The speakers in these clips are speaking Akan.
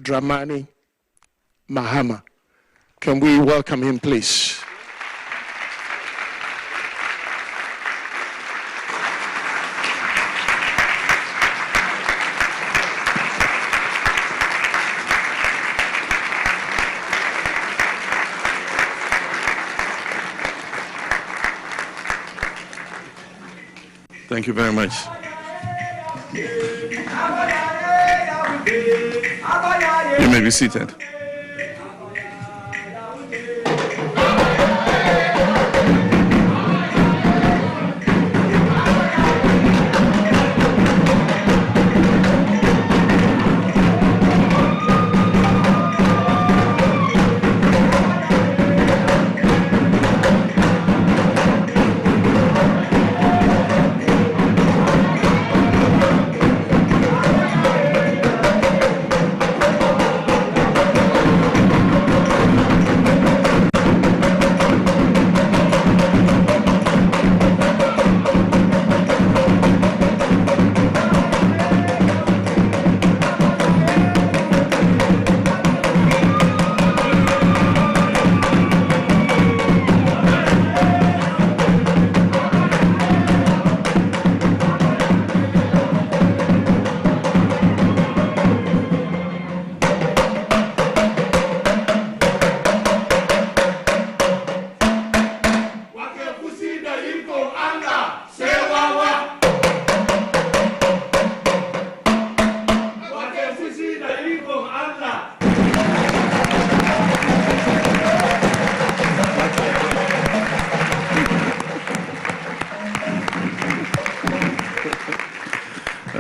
Dramani Mahama. Can we welcome him, please? Thank you very much. You may be seated.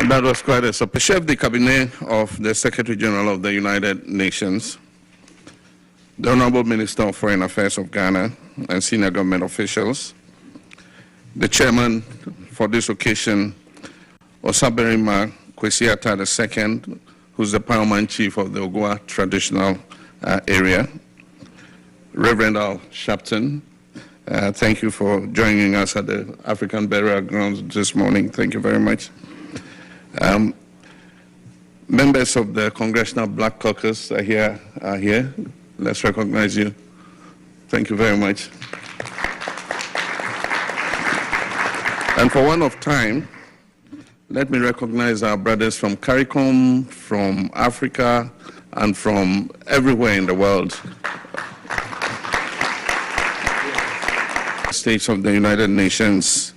That was quite a surprise. Chef de Cabinet of the Secretary General of the United Nations, the Honorable Minister of Foreign Affairs of Ghana, and senior government officials, the chairman for this occasion, Osaberima Kwesiata II, who's the paramount chief of the Ogua traditional area, Reverend Al Sharpton, thank you for joining us at the African Burial Grounds this morning. Thank you very much. Members of the Congressional Black Caucus are here. Let's recognize you. Thank you very much. And for one of time, let me recognize our brothers from CARICOM, from Africa, and from everywhere in the world. States of the United Nations,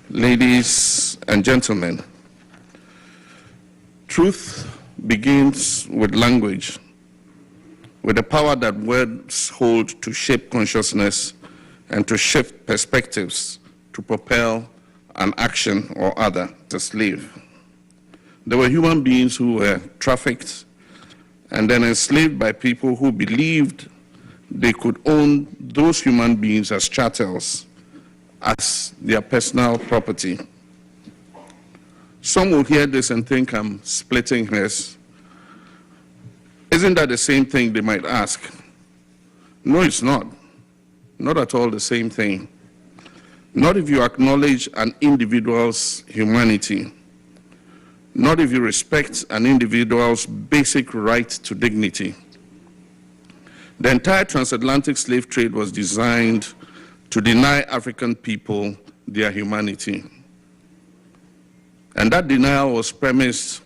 ladies and gentlemen. Truth begins with language, with the power that words hold to shape consciousness and to shift perspectives to propel an action or other to slave. There were human beings who were trafficked and then enslaved by people who believed they could own those human beings as chattels, as their personal property. Some will hear this and think I'm splitting hairs. Isn't that the same thing, they might ask? No, it's not. Not at all the same thing. Not if you acknowledge an individual's humanity. Not if you respect an individual's basic right to dignity. The entire transatlantic slave trade was designed to deny African people their humanity. And that denial was premised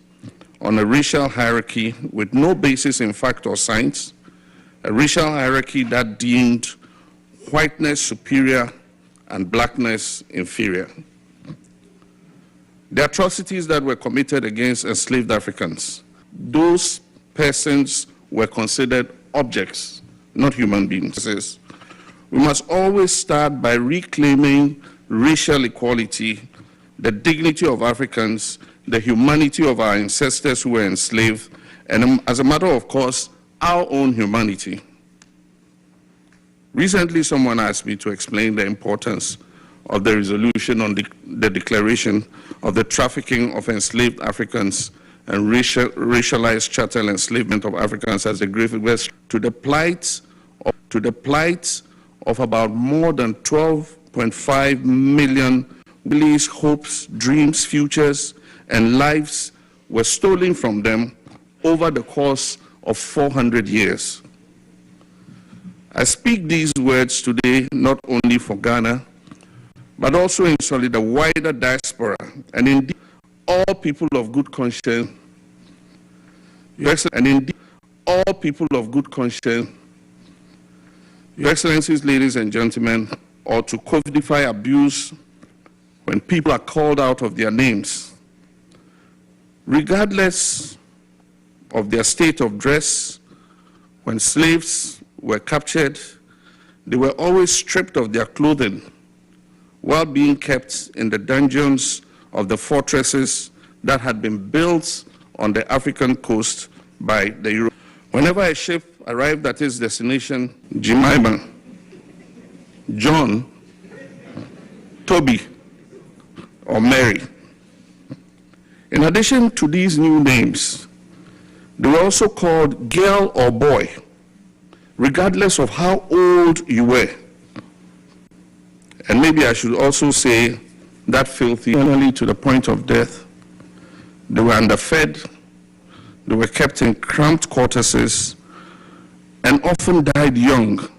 on a racial hierarchy with no basis in fact or science, a racial hierarchy that deemed whiteness superior and blackness inferior. The atrocities that were committed against enslaved Africans, those persons were considered objects, not human beings. We must always start by reclaiming racial equality, the dignity of Africans, the humanity of our ancestors who were enslaved, and as a matter of course, our own humanity. Recently, someone asked me to explain the importance of the resolution on the declaration of the trafficking of enslaved Africans and racialized chattel enslavement of Africans as a grievous to the plight of about more than 12.5 million families' hopes, dreams, futures, and lives were stolen from them over the course of 400 years. I speak these words today not only for Ghana, but also in the wider diaspora, and indeed all people of good conscience, and indeed all people of good conscience, Your Excellencies, ladies and gentlemen, or to codify abuse when people are called out of their names, regardless of their state of dress. When slaves were captured, they were always stripped of their clothing while being kept in the dungeons of the fortresses that had been built on the African coast by the Europeans. Whenever a ship arrived at its destination, Jemima, John, Toby, or Mary. In addition to these new names, they were also called girl or boy, regardless of how old you were. And maybe I should also say that filthy, finally to the point of death. They were underfed, they were kept in cramped quarters, and often died young,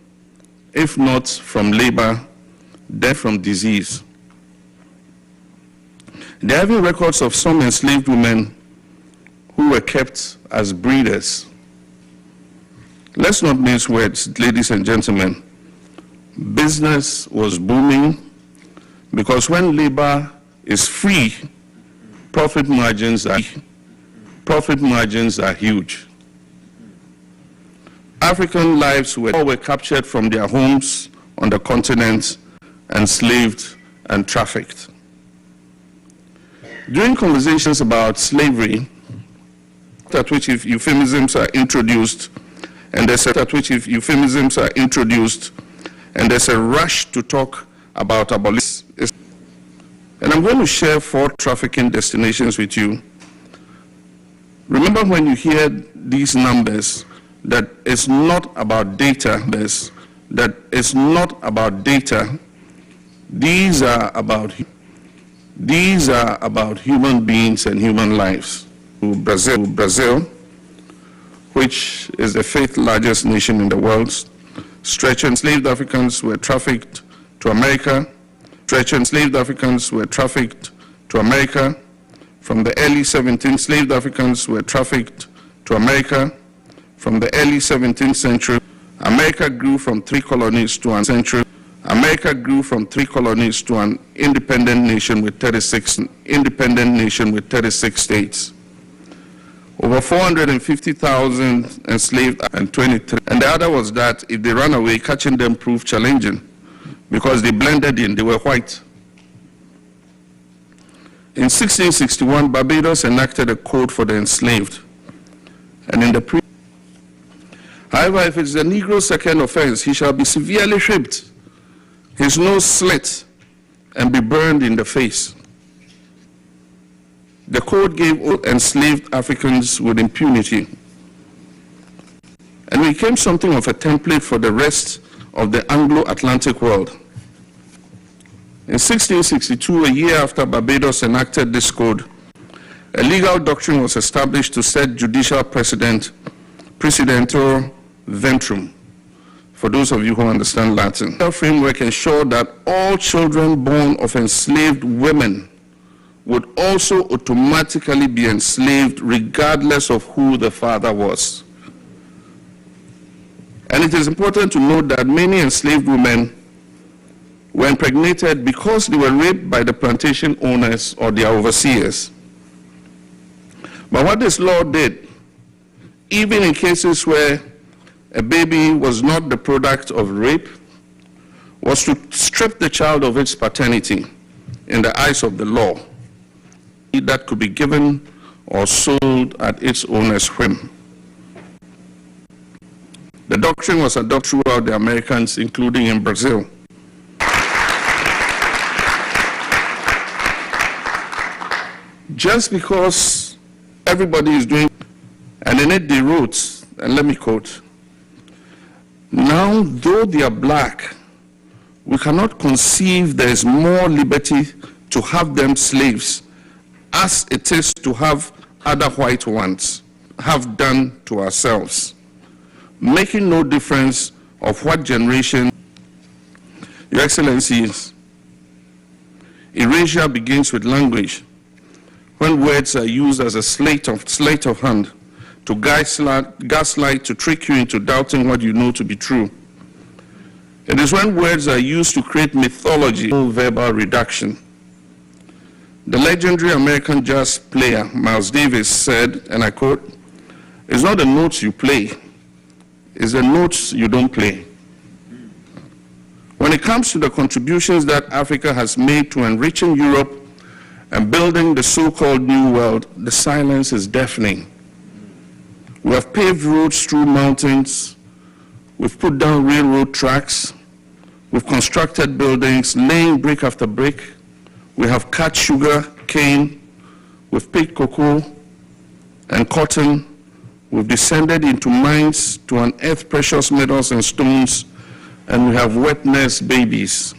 if not from labor, then from disease. There are even records of some enslaved women who were kept as breeders. Let's not mince words, ladies and gentlemen. Business was booming because when labor is free, profit margins are huge. African lives were captured from their homes on the continent, enslaved and trafficked. During conversations about slavery, at which euphemisms are introduced, and there's a rush to talk about abolition. And I'm going to share 4 trafficking destinations with you. Remember, when you hear these numbers, that it's not about data, these are about human beings and human lives. Brazil, which is the 5th largest nation in the world, enslaved Africans were trafficked to America. Enslaved Africans were trafficked to America. From the early 17th, enslaved Africans were trafficked to America. From the early 17th century, America grew from 3 colonies to an independent nation with 36 states. Over 450,000 enslaved and 23. And the other was that if they ran away, catching them proved challenging because they blended in, they were white. In 1661, Barbados enacted a code for the enslaved. And in the however, if it's a Negro's second offense, he shall be severely whipped, his nose slit, and be burned in the face. The code gave all enslaved Africans with impunity. And it became something of a template for the rest of the Anglo-Atlantic world. In 1662, a year after Barbados enacted this code, a legal doctrine was established to set judicial precedential ventrum, for those of you who understand Latin. The framework ensured that all children born of enslaved women would also automatically be enslaved regardless of who the father was. And it is important to note that many enslaved women were impregnated because they were raped by the plantation owners or their overseers. But what this law did, even in cases where a baby was not the product of rape, was to strip the child of its paternity in the eyes of the law, that could be given or sold at its owner's whim. The doctrine was adopted throughout the Americas, including in Brazil. Just because everybody is doing, and in it they wrote, and let me quote, "Now, though they are black, we cannot conceive there is more liberty to have them slaves as it is to have other white ones. have done to ourselves, making no difference of what generation. Your Excellencies, erasure begins with language, when words are used as a sleight of hand to gaslight, to trick you into doubting what you know to be true. It is when words are used to create mythology, verbal reduction. The legendary American jazz player Miles Davis said, and I quote, "It's not the notes you play, it's the notes you don't play." When it comes to the contributions that Africa has made to enriching Europe and building the so-called New World, the silence is deafening. We have paved roads through mountains, we've put down railroad tracks, we've constructed buildings, laying brick after brick, we have cut sugar, cane, we've picked cocoa and cotton, we've descended into mines to unearth precious metals and stones, and we have wet-nursed babies.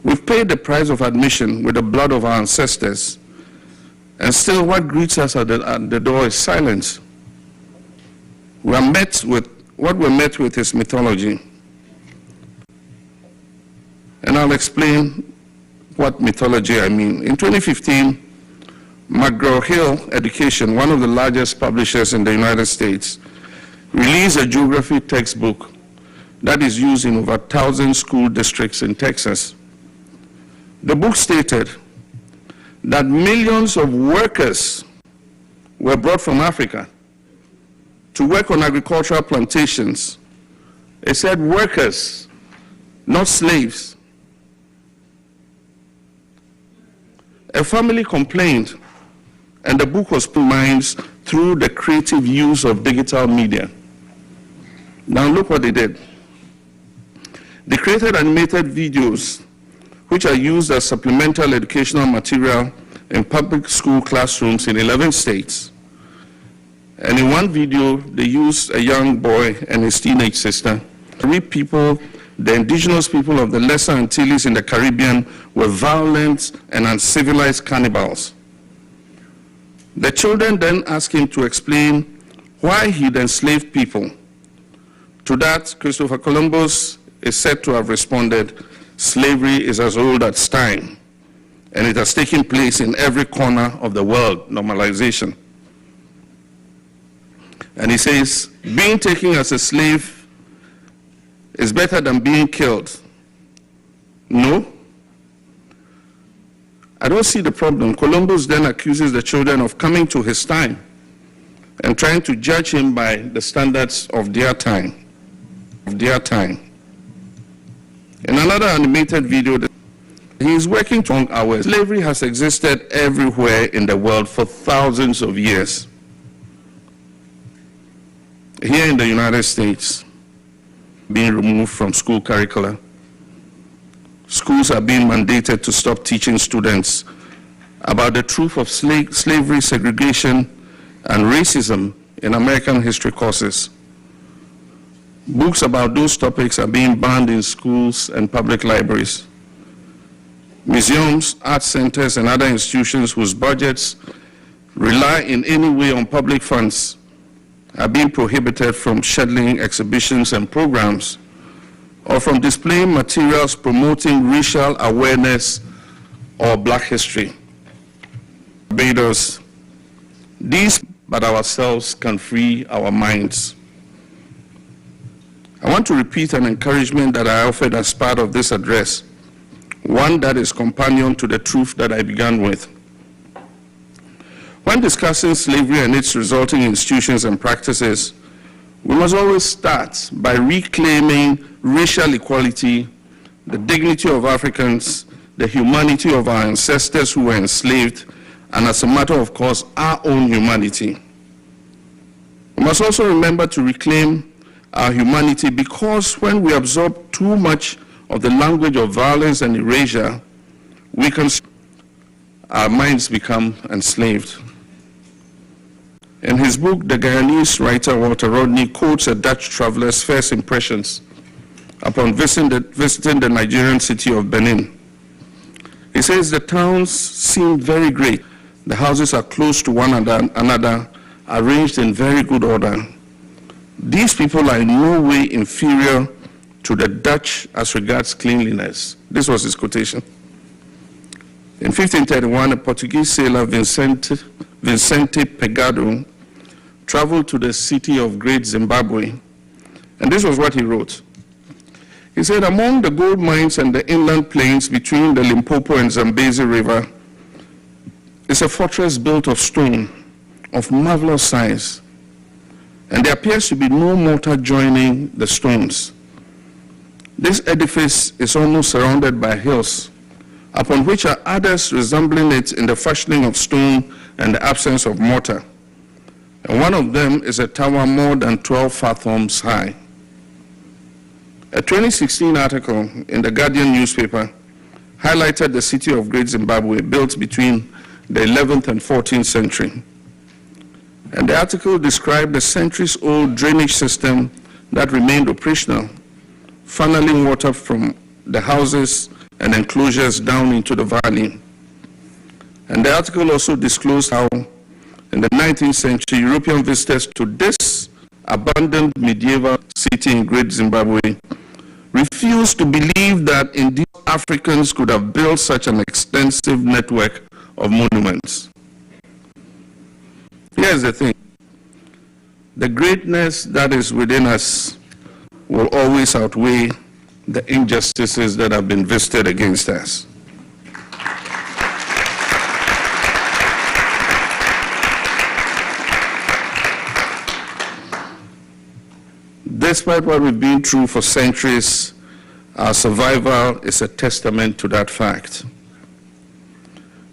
We've paid the price of admission with the blood of our ancestors, and still what greets us at the door is silence. What we're met with is mythology. And I'll explain what mythology I mean. In 2015, McGraw-Hill Education, one of the largest publishers in the United States, released a geography textbook that is used in over 1,000 school districts in Texas. The book stated that millions of workers were brought from Africa to work on agricultural plantations. It said workers, not slaves. A family complained, and the book was minds through the creative use of digital media. Now look what they did. They created animated videos which are used as supplemental educational material in public school classrooms in 11 states. And in one video, they used a young boy and his teenage sister. 3 people, the indigenous people of the Lesser Antilles in the Caribbean, were violent and uncivilized cannibals. The children then asked him to explain why he'd enslaved people. To that, Christopher Columbus is said to have responded, "Slavery is as old as time, and it has taken place in every corner of the world," normalization. And he says, being taken as a slave is better than being killed. No, I don't see the problem. Columbus then accuses the children of coming to his time and trying to judge him by the standards of their time. In another animated video, he is working long hours. Slavery has existed everywhere in the world for thousands of years. Here in the United States, being removed from school curricula. Schools are being mandated to stop teaching students about the truth of slavery, segregation, and racism in American history courses. Books about those topics are being banned in schools and public libraries. Museums, art centers, and other institutions whose budgets rely in any way on public funds are being prohibited from scheduling exhibitions and programs or from displaying materials promoting racial awareness or Black history. Barbados, these but ourselves can free our minds. I want to repeat an encouragement that I offered as part of this address, one that is companion to the truth that I began with. When discussing slavery and its resulting institutions and practices, we must always start by reclaiming racial equality, the dignity of Africans, the humanity of our ancestors who were enslaved, and as a matter of course, our own humanity. We must also remember to reclaim our humanity, because when we absorb too much of the language of violence and erasure, our minds become enslaved. In his book, the Guyanese writer Walter Rodney quotes a Dutch traveler's first impressions upon visiting the Nigerian city of Benin. He says the towns seem very great. The houses are close to one another, arranged in very good order. These people are in no way inferior to the Dutch as regards cleanliness. This was his quotation. In 1531, a Portuguese sailor, Vicente Pegado, traveled to the city of Great Zimbabwe, and this was what he wrote. He said, among the gold mines and the inland plains between the Limpopo and Zambezi River is a fortress built of stone of marvelous size, and there appears to be no mortar joining the stones. This edifice is almost surrounded by hills, upon which are others resembling it in the fashioning of stone and the absence of mortar. And one of them is a tower more than 12 fathoms high. A 2016 article in the Guardian newspaper highlighted the city of Great Zimbabwe, built between the 11th and 14th century. And the article described the centuries-old drainage system that remained operational, funneling water from the houses and enclosures down into the valley. And the article also disclosed how, in the 19th century, European visitors to this abandoned medieval city in Great Zimbabwe refused to believe that indeed Africans could have built such an extensive network of monuments. Here's the thing. The greatness that is within us will always outweigh the injustices that have been visited against us. Despite what we've been through for centuries, our survival is a testament to that fact.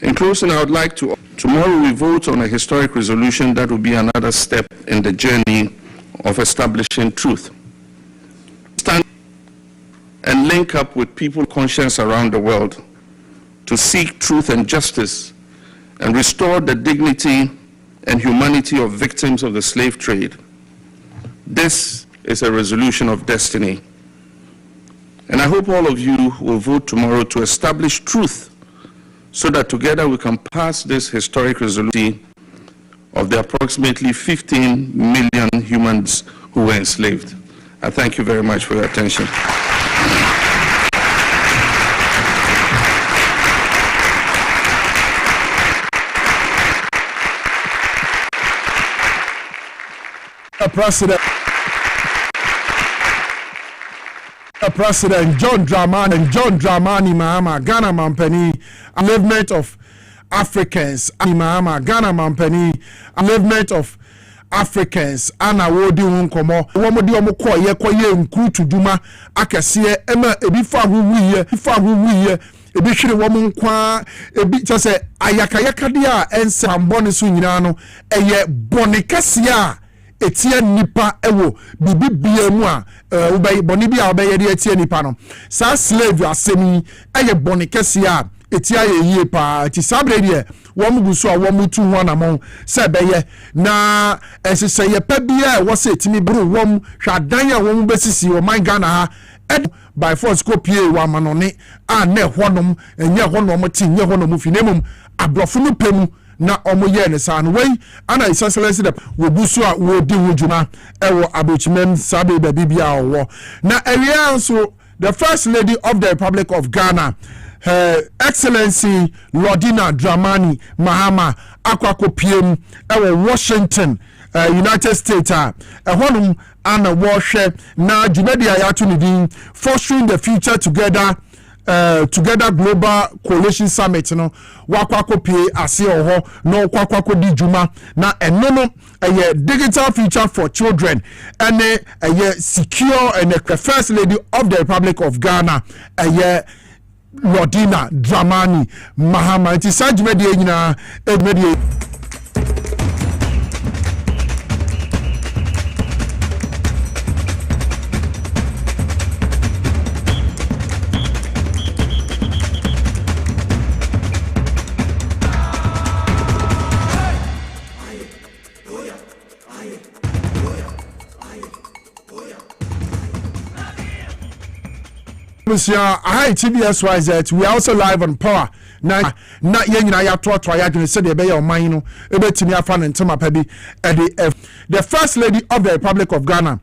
In closing, I would like to, tomorrow we vote on a historic resolution that will be another step in the journey of establishing truth. Stand and link up with people of conscience around the world to seek truth and justice and restore the dignity and humanity of victims of the slave trade. This is a resolution of destiny. And I hope all of you will vote tomorrow to establish truth so that together we can pass this historic resolution of the approximately 15 million humans who were enslaved. I thank you very much for your attention. President John Dramani Mahama, Ghana Mampani, enslavement of Africans, Mahama, Ghana Mampani, enslavement of Africans, Anna Wodi Wunkomo, Womodi Omoko, Yekoye, Nkutu Duma, Akasie, Emma, Ebifa Huye, Ebishiri woman kwa, just say, Ayakayakadia, and Samboni Suninano, Eye Bonikasia. Etia nipa ewo bibi bia mu a ubay boni bia obey de etia nipa no sa slave asemi eye boni kese a etia ye yie pa ti sabre de wo mu buso a wo mu tu ho na mo se beye na esese ye pa bia wo se etimi buru wo mu hwadan a wo mu besisi wo man Ghana ha by force copy wa manone a na honom enye honom ti nye honom fi nemum abrofo no pemu na omoye ne san wey ana isaselesi de wobusu a wodi wujuma ewo abochimem sabe ba bibia owo na area so the first lady of the Republic of Ghana, Her Excellency Lordina Dramani Mahama akwakopiem ewo Washington, United States honum ana worship na jumedi ayatu ni din fostering the future together Global Coalition Summit no wakwakopie ase oho no kwakwako di juma na enono digital future for children and secure and the first lady of the Republic of Ghana Lordina Dramani Mahama ti sajmedi nyina edmedi I TBSYZ. We are also live on Power. Na yɛnyina yɛatoatoa yɛadwene sɛdeɛ ɛbɛyɛ ɔman no ɛbɛtumi afa ne ntoma pa bi ɛde the First Lady of the Republic of Ghana,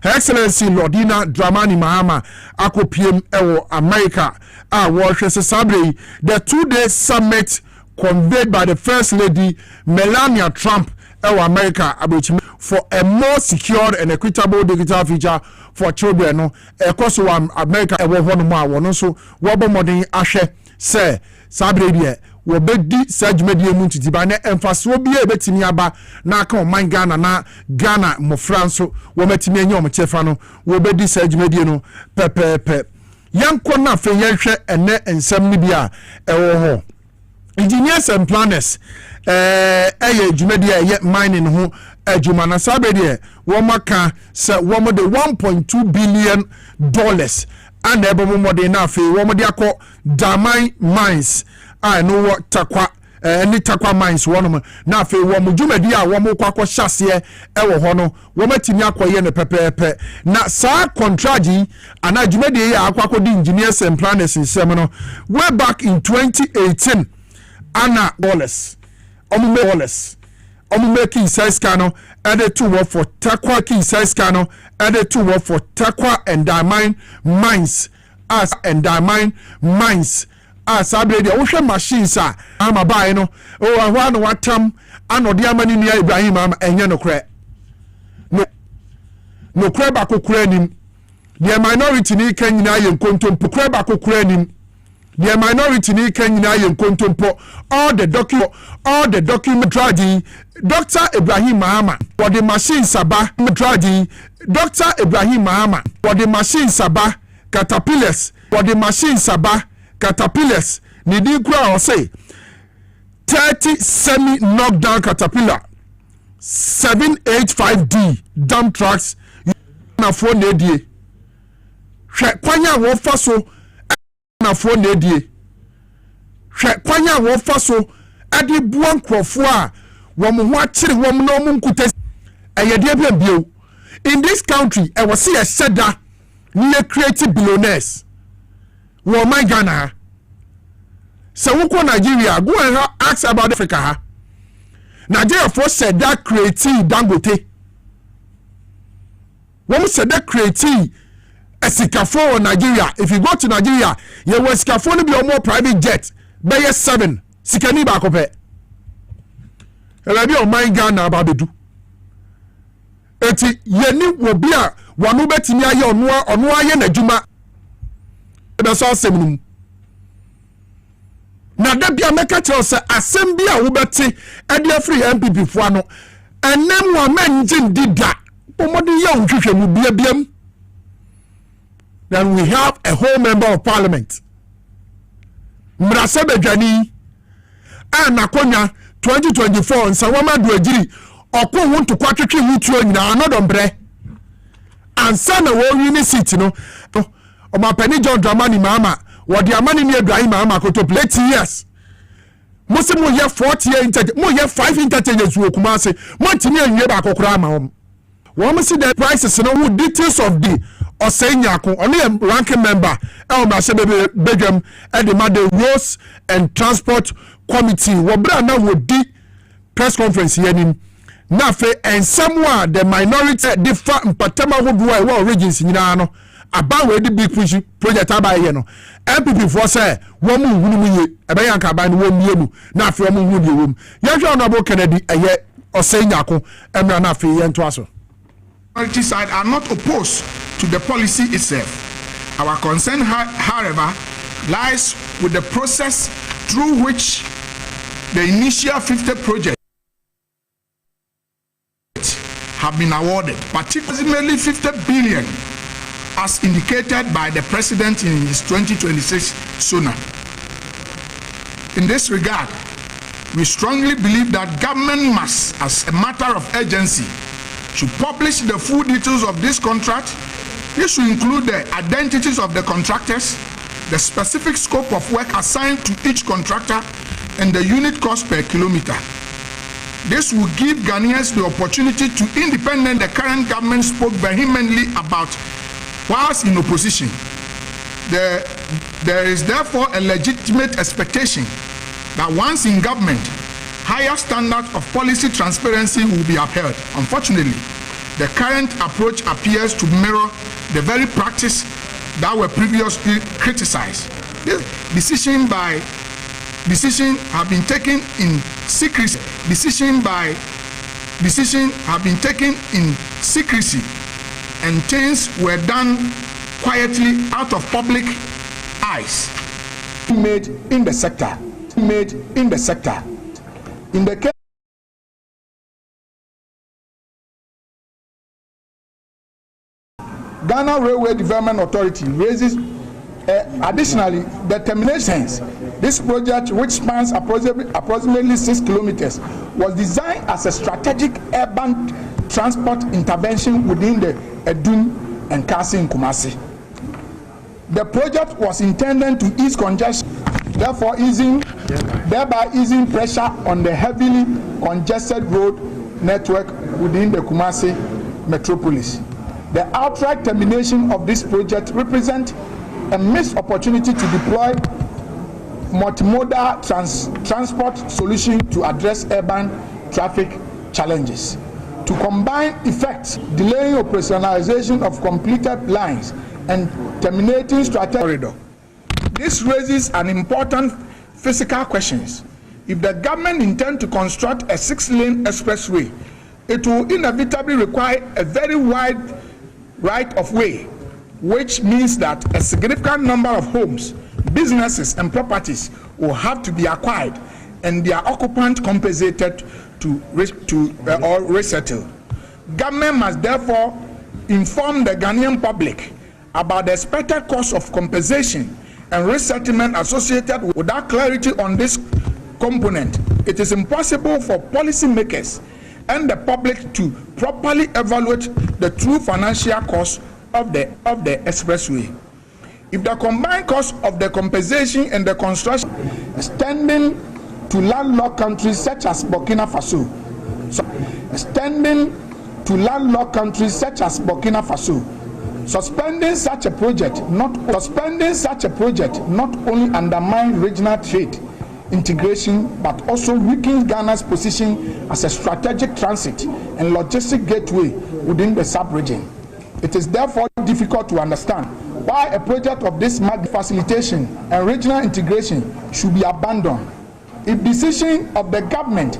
Her Excellency Lordina Dramani Mahama akɔpiem ɛwɔ America a wɔhwɛ sɛ sabre the 2-day summit convened by the First Lady Melania Trump ɛwɔ America abɛkyim for a more secured and equitable digital future for children no ɛkɔ so wɔ America ɛwɔ hɔ no mu a wɔno nso wɔbɔ mmɔden ahwɛ sɛ sabre deɛ wɔbɛdi saa dwumadie mu ntitiba na ɛmfasoɔ bi a ɛbɛtumi aba na aka ɔman Ghana na Ghana mmɔfra nso wɔmatumi anya ɔmo kyɛfa no wɔbɛdi saa dwumadie no pɛpɛɛpɛ yɛnkɔ no afei yɛnhwɛ ɛnɛ nsɛm no bi a ɛwɔ hɔ engineers and planners ɛyɛ dwumadie a ɛyɛ mining ho adwuma na sabre deɛ wɔn aka sɛ wɔn de $1.2 billion ana ɛbɛbɔ mmɔden na afei wɔn de akɔ Daman mines a no wɔ takwa ne takwa mines wɔn na afei wɔn dwumadi a wɔn kɔ akɔ hyɛseɛ ɛwɔ hɔ no wɔn atumi akɔyɛ no pɛpɛɛpɛ na saa contract yi ana dwumadi yi a akɔ akɔdi engineers and planners nsɛm no way back in 2018 ana dollars ɔmo making size cano added to work for takwa key size cano added to work for takwa and Daman mines as sabre dia wo hwɛ machines a ama bae no o ahwa no watam anode amani nia Ibrahim ama enye no kra no kra ba kokura nim the minority ni kan nyina ye nkontompo kra ba kokura nim the minority ni kan nyina ye nkontompo all the document tragedy Dr. Ibrahim Mahama for the machine saba tragedy Dr. Ibrahim Mahama for the machine saba caterpillars for the machine saba caterpillars nidi kura o say 30 semi knockdown caterpillar 785D dump trucks na fo na edie hwe kwanya wo fa so na fo na edie hwe kwanya wo fa so ade bua nkrofo a wo mo ho akire wo mo no mo nkuta eyede bia bio in this country e was see a sheda ne creative billionaires wo my Ghana so we go Nigeria go and ask about Africa ha Nigeria for said that creative Dangote wo said that creative esikafo Nigeria. If you go to Nigeria you will esikafo no be more private jet be 7 sikani ba ko pe ela bi o my Ghana ba bedu eti yeni wo bi a wanu betimi aye ono aye n'adwuma be so asem na da bia meka kire se asem bia wo beti e de free MPP fo ano enem wa manjin dida pomodi ye onhwehwe mu biam. Then we have a whole member of parliament Mrasebe Dwani anakonya 2024 nsa wama do agiri okwo hu ntokwa twetwe wutuo nyina anodombre ansa na wo wini seat no omapani John Dramani Mahama wodi amani ni Ibrahim Mahama ko to play 8 years musimo ye 40 year interchange mo ye 5 interchanges wo kuma se mo ntini anwie ba kokora ama wo see the prices no who details of the Osenyako only a ranking member Mrasebe Bedwam and the Roads and Transport Committee wobra na wodi press conference yenim na fe and somewhere the minority differ mpatama hodoa e wa regions nyina no aba we di big push project aba ye no MPP for say wo mu hunu mu ye ebe yanka aba no wo mie mu na fe wo mu hunu ye wo mu ye hwe Honorable Kennedy eye Osenyako emra na fe ye nto aso side are not opposed to the policy itself. Our concern, however, lies with the process through which the initial 50 projects have been awarded, particularly 50 billion, as indicated by the President in his 2026 SONA. In this regard, we strongly believe that government must, as a matter of urgency, should publish the full details of this contract. This should include the identities of the contractors, the specific scope of work assigned to each contractor, and the unit cost per kilometer. This will give Ghanaians the opportunity to independent the current government spoke vehemently about whilst in opposition. There is therefore a legitimate expectation that once in government, higher standards of policy transparency will be upheld. Unfortunately, the current approach appears to mirror the very practice that were previously criticized. This decision have been taken in secrecy. Decision have been taken in secrecy, and things were done quietly out of public eyes. Made in the sector. In the case Ghana Railway Development Authority raises additionally the terminations. This project, which spans approximately 6 kilometers, was designed as a strategic urban transport intervention within the Edum and Kasi in Kumasi. The project was intended to ease congestion, thereby easing pressure on the heavily congested road network within the Kumasi metropolis. The outright termination of this project represents a missed opportunity to deploy multimodal transport solution to address urban traffic challenges. To combine effects, delaying operationalization of completed lines and terminating strategic corridor. This raises an important physical questions. If the government intends to construct a 6-lane expressway, it will inevitably require a very wide right-of-way, which means that a significant number of homes, businesses, and properties will have to be acquired and their occupants compensated or resettled. Government must therefore inform the Ghanaian public about the expected cost of compensation and resettlement associated. Without clarity on this component, it is impossible for policymakers and the public to properly evaluate the true financial cost of the expressway. If the combined cost of the compensation and the construction extending to landlocked countries such as Burkina Faso, suspending such a project not only undermines regional trade integration but also weakens Ghana's position as a strategic transit and logistic gateway within the sub-region. It is therefore difficult to understand why a project of this facilitation and regional integration should be abandoned. If decisions of the government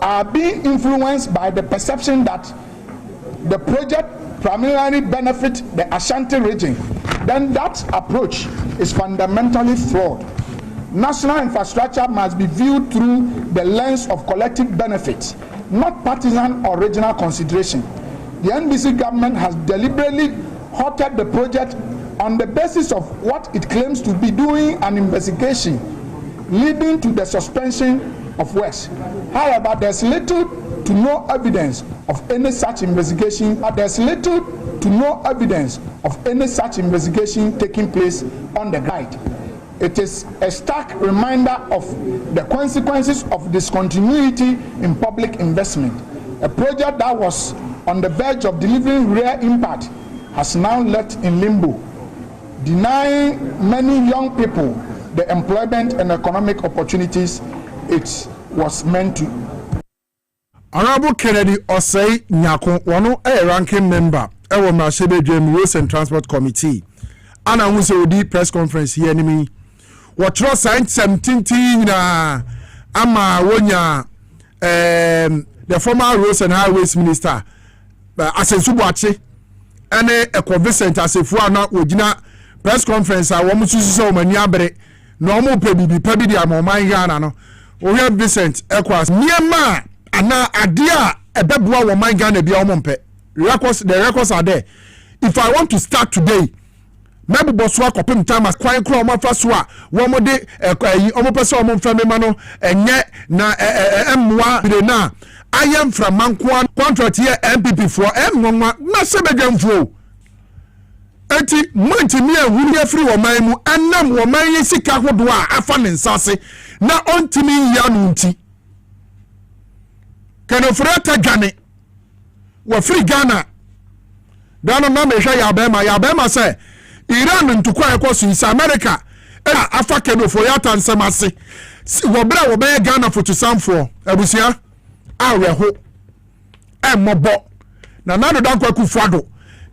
are being influenced by the perception that the project primarily benefits the Ashanti region, then that approach is fundamentally flawed. National infrastructure must be viewed through the lens of collective benefits, not partisan or regional consideration. The NBC government has deliberately halted the project on the basis of what it claims to be doing an investigation, leading to the suspension of works. However, there's little to no evidence of any such investigation. Taking place on the ground. It is a stark reminder of the consequences of discontinuity in public investment. A project that was on the verge of delivering real impact has now left in limbo, denying many young people the employment and economic opportunities it was meant to. Honorable Kennedy Osei Nyako, one a ranking member, Ewo Mashebe Dream Roads and Transport Committee. Ana Wuse Odi press conference here enemy. What was signed 17 na ama wonya the former Roads and Highways Minister Asensu Boakye ene Eko Vincent Asefo ana ogina press conference a wo mususu so mani abere na omo pebi dia moman Ghana no Oya Vincent Eko as niema ana adia ebeboa wo man Ghana bia omo mpe the records are there. If I want to start today, maybe boswa kopim time as kwan kro omo fa so a wo mo de omo pese omo mfa me ma no enye na emwa de na I am from Mankwan contract here MPP for M1 na sebedwamfo enti monti mi ehuru afiri wo man mu anam wo man yi sika hodo a afa ne nsase na ontimi ya no nti kanofrata gane wo free Ghana Ghana na me hwa ya bema say Iran ntukwa ekoso is America afa kenofo ya tansemase wobra wobe Ghana fotusamfo abusia aweho mobo na nado dankwa kufado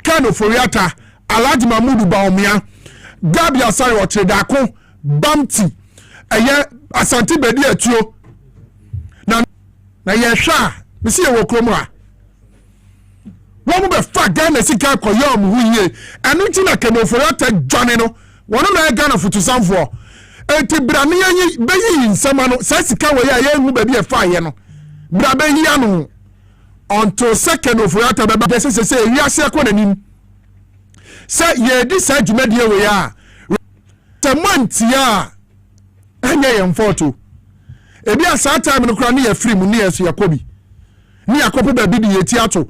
kenofo yata Alhaji Mahmoud Baumia Gabi Asare Otredako Bamti eye Asante Bedi Etuo na ye hwa mesi ye wokromu a wọ́n bẹ fa Ghana sika kọ̀yọ́ ọ̀mù hu yie ẹnu tí na kẹ̀mọ̀fọ̀rọ̀ tẹ jọ́ni no wọ́n náà yẹ Ghana fotusanfoɔ eti bra ne yẹn bɛyi nsɛm ano sɛ sika wɔ yɛ a yɛn hu baabi ɛfa yɛ no bra bɛyi ano until sɛ kẹ̀mọ̀fọ̀rọ̀ tẹ bɛba dɛ sɛ ewi ase ɛkɔ n'anim sɛ yɛdi sɛ dwumadie wɔ yɛ a sɛ mɔntia ɛnyɛ yɛn fɔɔto ebi a saa time no kora ne yɛ firi mu ne yɛ so yɛ kɔ bi ne yɛ kɔpɔ baabi de yɛ ti ato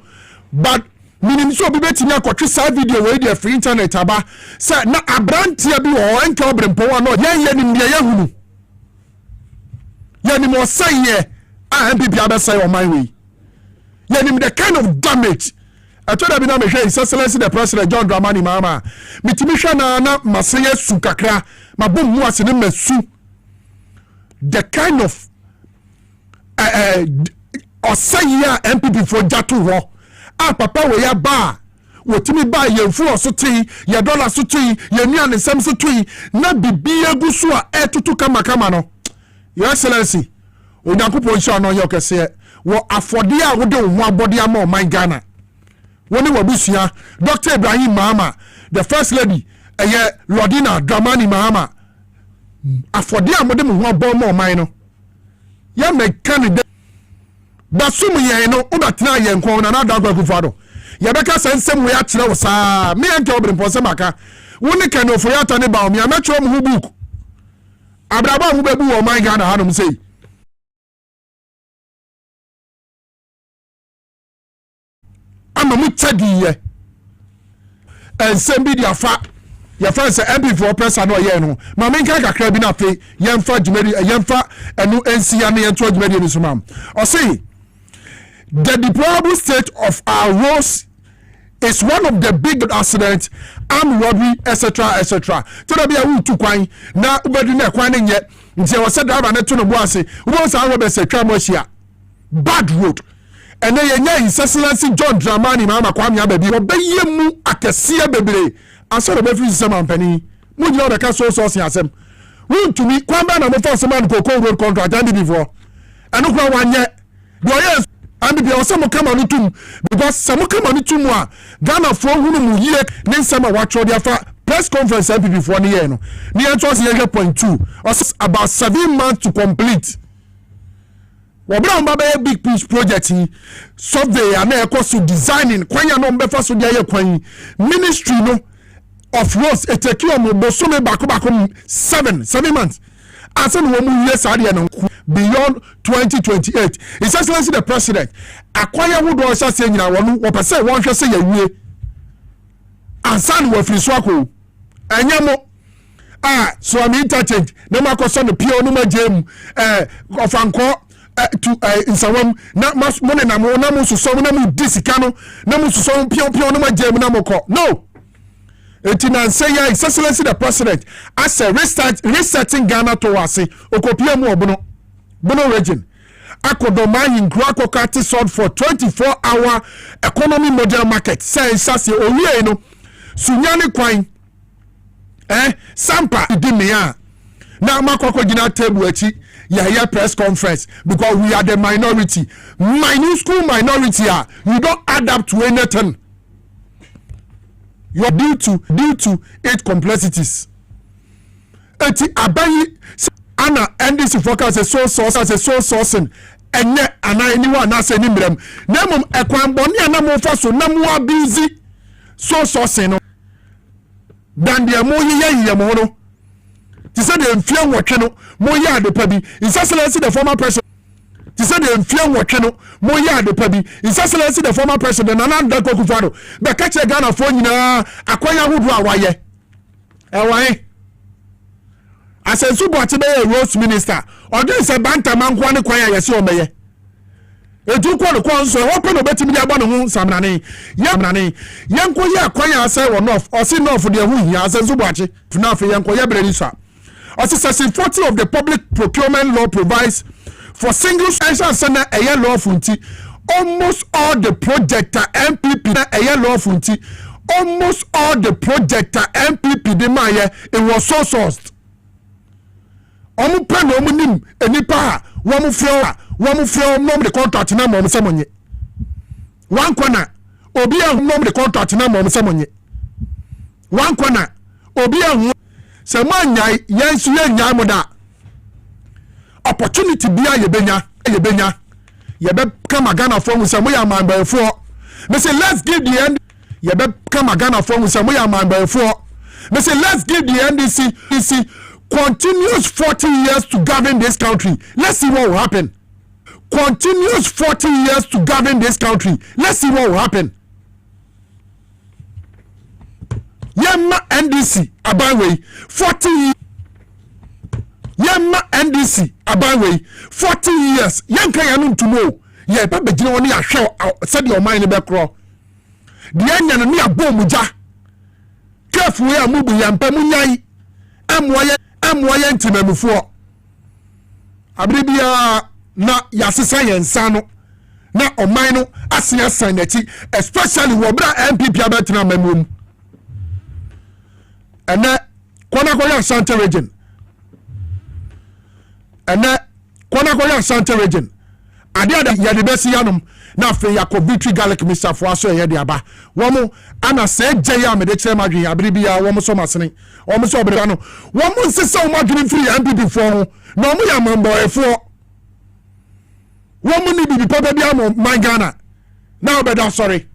but minim so obi betimi akɔtwe saa video wey dey free internet aba say na abrantia bi wo enka Obrempong wa no yen nim ye yahunu yen mo say ye a MPP abesay o my way yen the kind of damage atoda bi na me hwe His Excellency the President John Dramani Mahama mitimi hwe na maseye su kakra mabom mu ase ne masu the kind of osay ya MPP for jatu ho papa we ya ba wotimi ba yemfu osotin ye dollar sotin ye nuane sem sotin na bibia gusu a etutu kama no Your Excellency onyankopon sha no ye okese wo afode a wode ho abode ama o man Ghana woni wabusua Dr. Ibrahim Mahama the first lady Lordina Dramani Mahama afode a mode ho abo ma o man no ya me candidate basum ye no obatena ye nkon na adagwa kufado ye beka sensem we akyere wo saa me enke Obrempong se maka woni kanofo ya tane ba o me ametro mu book abraba mu bebu wo man Ghana hanom sei ama mu tadiye ensem bi dia fa ya fa se MP4 pressa no ye no ma me nka kakra bi na fe yemfa djumeri yemfa enu ensia ne yento djumeri ni sumam o sei the deplorable state of our roads is one of the big accidents, armed robbery, etc., etc. To be a woo to kwan na ubedi na kwan nye nti e wose driver na to no boase wo sa wo be se twa moshia bad road and then His Excellency John Dramani Mahama kwame ababi obeye mu akese bebre asoro be fi sema mpani mu gina be ka so asem won to me kwan ba na mo force man kokon road contract and before eno kwa wanye do yes and be also come on tum because some come on tum a Ghana for hunu mu yie ne nsema watcho dia fa press conference MPP for ne year no ne yanto se 0.2 about 7 months to complete wobra mba be big pitch project survey and e cost designing kwanya no mbefa so dia ye kwan ministry no of roads etekio mo bosome bako 7 months asen wo mu yes ade no beyond 2028 His Excellency the President akwaya wo do sha se nyina wonu wo pese won hwe se yawie ansan wo firi so akọ anyamo so am interchange na makoso no pio no majem ofanko to insawam na money na mo na mo so na mo disika no na mo so pio no majem na moko no Etinan say His Excellency the President as a resetting Ghana to wase okopia mu obono region akodomayin kwakokati sold for 24-hour economy model market say sase owie no sunyane kwan sampa idimia na makoko gina table achi ya press conference because we are the minority minuscule minority you don't add up to anything. You are due to its complexities. Eti abayi ana NDC focus as a sole sourcing enye ana anyone na say nimrem na mum ekwan boni ana mo fa so na mo busy sole sourcing no dan de mo ye mo no ti say de mfie nwotwe no mo ye adepa bi His Excellency the former president ti say de mfie nwotwe no mo ye adepa bi His Excellency the former president Nana Dankwa Akufo-Addo be ka che Ghana fo nyina akwanya hudu awaye ewan asensu bo ati be roads minister odo se banta mankwa ne kwan ayese omeye etu kwa no kwa nso ho pe no betimi ya gba no hu samnane yanko ye akwanya ase wo north o si north de hu hia ase so boache na afi yanko ye breri so section 40 of the public procurement law provides for single essential center a year law funti almost all the project MPP a year law funti almost all the project MPP de maye it was so sourced omu pe no omu nim enipa ha wo mu fio nom the contract na mo semonye one corner obi a nom the contract na mo semonye one corner obi a se manya yensu yenya moda opportunity bia yebenya yebe kama Ghana for se mo ya manba fo me say let's give the end yebe kama Ghana for se mo ya manba fo me say let's give the NDC continuous 40 years to govern this country. Let's see what will happen. Continuous 40 years to govern this country. Let's see what will happen. Yemma NDC Abanwe 40 years. Yemma NDC Abanwe 40 years. Yanka yanum to know. Ye pebe jina woni ahwe said your mind be kro. De anya no ne abom muja. Careful we amubu yampa munyai. Amwoye ntimamufuo abribia na yasesa yensa no na oman no asia sanati especially wo bra MPP abetina mamum ene kona Ashanti region ade yade besi yanom na afi yakọ victory garlic mr for aso ye de aba womo ana se gye ya me de kire madwen abribia womo so masene womo so obere no womo nsese wo madwen free MPP for ho na womo ya mambo efo womo ni bibi papa bia mo mangana na obeda sorry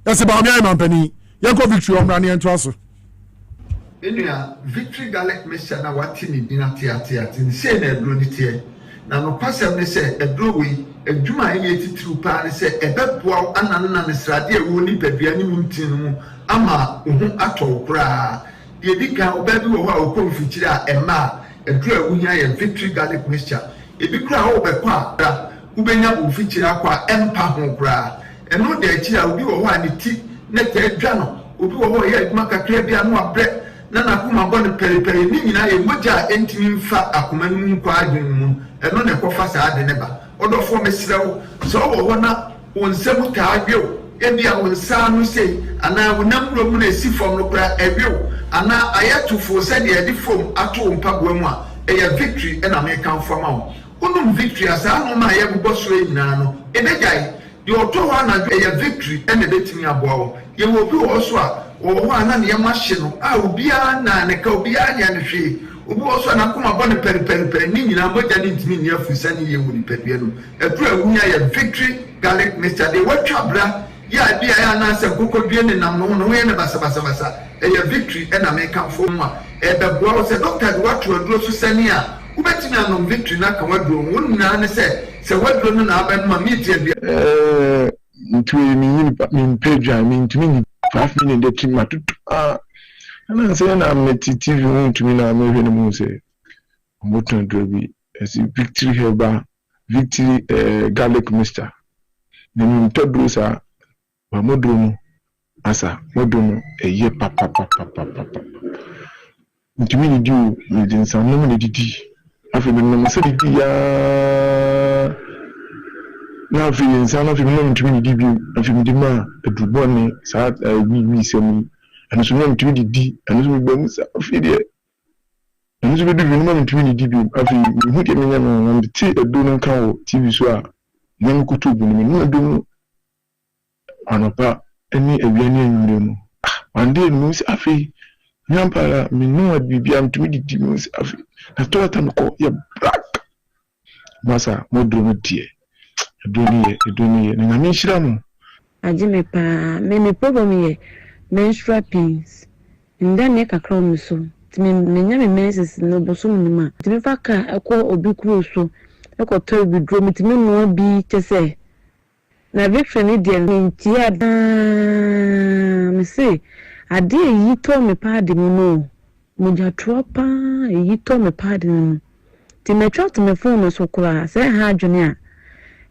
yesi ba omi mampani yakọ victory omra ne ento aso enua victory garlic mr na wati ni dinatiatia tin se na ebro ni tie na no pasem ne se edrowi adwuma ye titru pa ne se ebeboa ananna ne srade ewo ni padua ni muntin mu ama ohu atowkura de dika obabi wo ho a okonfikyire a ema edro ewu hia ye victory garlic mixture ebi kura ho bekwa da ubenya ofikyire akwa empa ho kura eno de achi a obi wo ho a ne ti ne ta adwa no obi wo ho ye adwuma kakra bia no abre na nakuma bɔ ne pɛrɛpɛrɛ ni nyina ye mogya entimi mfa akoma nu kwa adwen mu ɛno ne kɔfa saa de ne ba ɔdɔfo mesrɛw sɛ ɔwɔ hɔ na wonsɛm ka adwew ebi a wonsa no sei ana wonam ro mu na esi fam no kora ɛwew ana ayɛtofo sɛ de ɛde fom ato mpaboa mu a ɛyɛ victory ɛna me kan fam a wonum victory asa no ma yɛ bobɔ so nyina no ebegyae de ɔtɔ hɔ na ɛyɛ victory ɛna betimi aboa wo ye wo bi wɔ so a wo ana ne yamahye no a obia na ne ka obia nya ne hwe obi wo so na koma bɔ ne pɛrɛpɛrɛ ni nyina mogya ne ntimi ne afusa ne ye wo ni padua no ɛduru awunya yɛ victory garlic mixture de watwa bra ya bia ya na sɛ kokodue ne nam no no ye ne basa ɛyɛ victory ɛna me kan fo mu a ɛbɛboa wo sɛ doctor de wato aduro so sɛne a wobɛtumi anom victory na ka waduro wo nyina ne sɛ waduro no na abɛn ma meet bia ntwe mi page mi ntumi 5 minutes de team matutu ana say na meti TV ntumi na me hwe ne mu say moton drobi as victory Herbal victory garlic mixture ne mi todro sa wa modro mu asa modro mu eye papa ntumi ni diu mi din san no ni didi afi me no se didi ya na fi insan na fi mo ntumi ni di bi afi mi di ma edubone sa wi semi anu so ntumi di di anu so gba mu sa afi de anu so bi di mo ntumi ni di bi afi mi hu de me nya no na ti edu no kan wo TV so a nyam kutu bu ni me edu no anopa eni ewiani enwure no ande no si afi nyam para mi no bibia ntumi di mo si afi na to ta ko ya black masa modro mo die Edoniye na ngami shira mu ajime pa me problem ye menstrual pains nda ne kakra mu so timi nya me menses no boso mu ma timi fa ka ekọ obi kuro so ekọ to bi dro mi timi no bi chese na victory ni de nti ada me say ade yi to me pa de mu no mo ja tropa yi to me pa de mu timi twa to me phone so kura say ha adwene a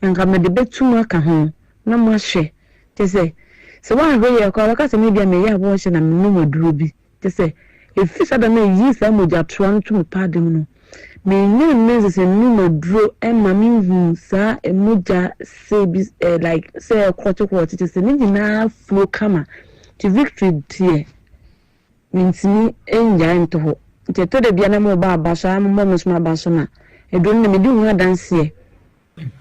nka me de betum aka ho na mo ahwe te say so one way ya kwa ka se me bia me ya bo hye na me no maduro bi te say if sada na yi sa moja toa no tum padem no me nyu mezi se no maduro e ma me hu sa e moja se bi like say kwoti te say ni na flow kama to victory tie mintimi enja nto ho te to de bia na mo ba ba so am mo mesma ba so na edon na me di hu adanse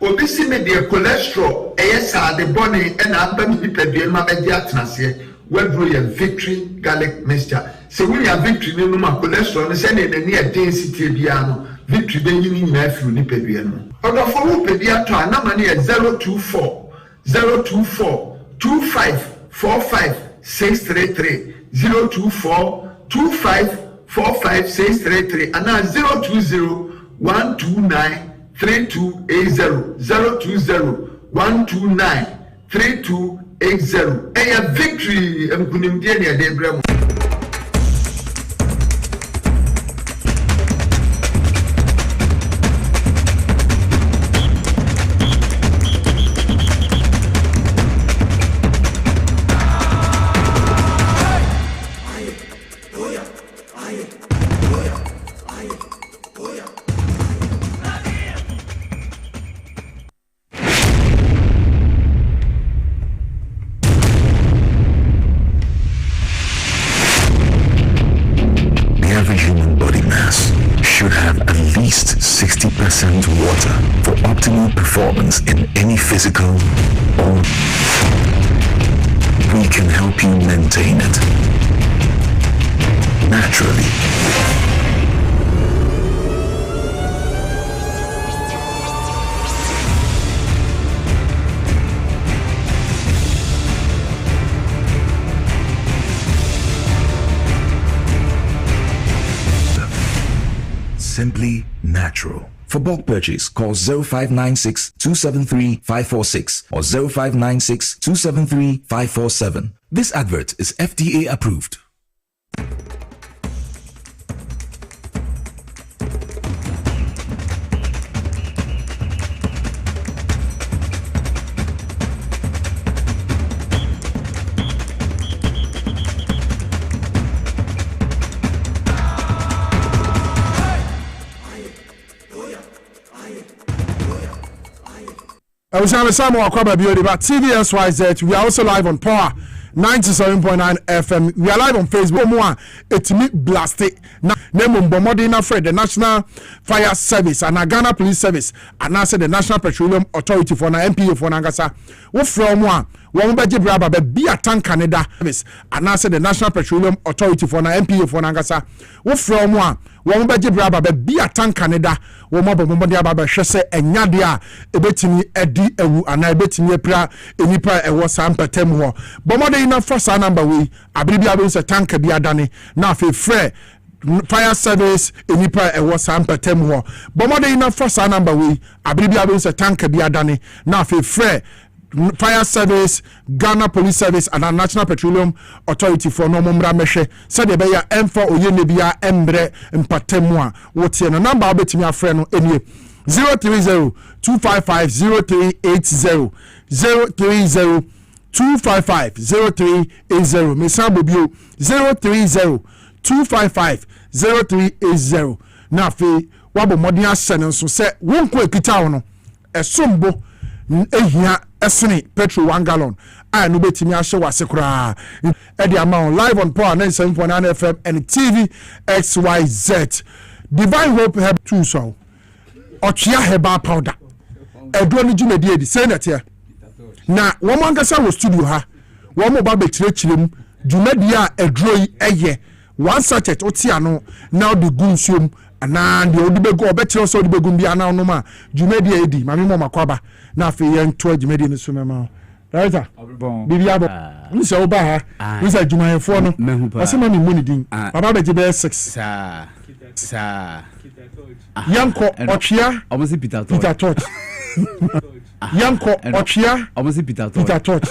obi si me de cholesterol sa de body and abam hipadua ma be dia tenase wadro ye victory garlic mixture se we ya victory no ma cholesterol no se na ni density bia no victory be yin ni na afiru ni padua no odo for wo padua to anama ne 024 2545633 024 2545633 and 020 129 3280 020 129 3280 a victory mkunimdie ne de bremo least 60% water for optimal performance in any physical or we can help you maintain it naturally. Simply natural. For bulk purchase, call 0596 273 546 or 0596 273 547. This advert is FDA approved. I was on the same about TVSYZ. We are also live on Power 97.9 FM. We are live on Facebook. More it's me blasted. Name Bomodina Fred, the National Fire Service, and Ghana Police Service, and I said the National Petroleum Authority for na MPA for Nangasa. What from one beji braba be a tank Canada service, and I said the National Petroleum Authority for na MPA for Nangasa. What from one beji braba be a tank Canada. Wo mo bombo dia baba hwese enya dia ebetimi edi ewu ana ebetimi epra enipa ewo sampatem ho bombo de na first number we abiribi abin se tank bi adane na fe frɛ fire service enipa ewo sampatem ho bombo de na first number we abiribi abin se tank bi adane na fe frɛ Fire Service, Ghana Police Service, and our National Petroleum Authority for no mumra meshe. Said the beya M4 Oyenebia Embre Mpatemwa. What's the number of betting your friend any 030 255 0380 030 255 0380 Mesabobio 030 255 0380 Nafi Wabo Modia Senenso say won't quit Kitano a sumbo ehia esene petrol 1 gallon a no betimi ahye wase kura e dey amount live on Power 97.9 FM and TV XYZ Divine Hope Herbal too so ochia herbal powder edro ni jumedi edi say net here na wo mangasa wo studio ha wo mo ba betirechirem jumedi a edro yi eye one sachet otia no now the gunsuom ana de odibego obetire so odibego bia na no ma jumedi edi mami mo makwaba na afi yen to jumedi ni so mema right Obrempong bibia bo nse oba ha nse jumayefo no asema ni money din baba beje be 6 sa yanko ochia almost Peter Torch yanko ochia almost Peter Torch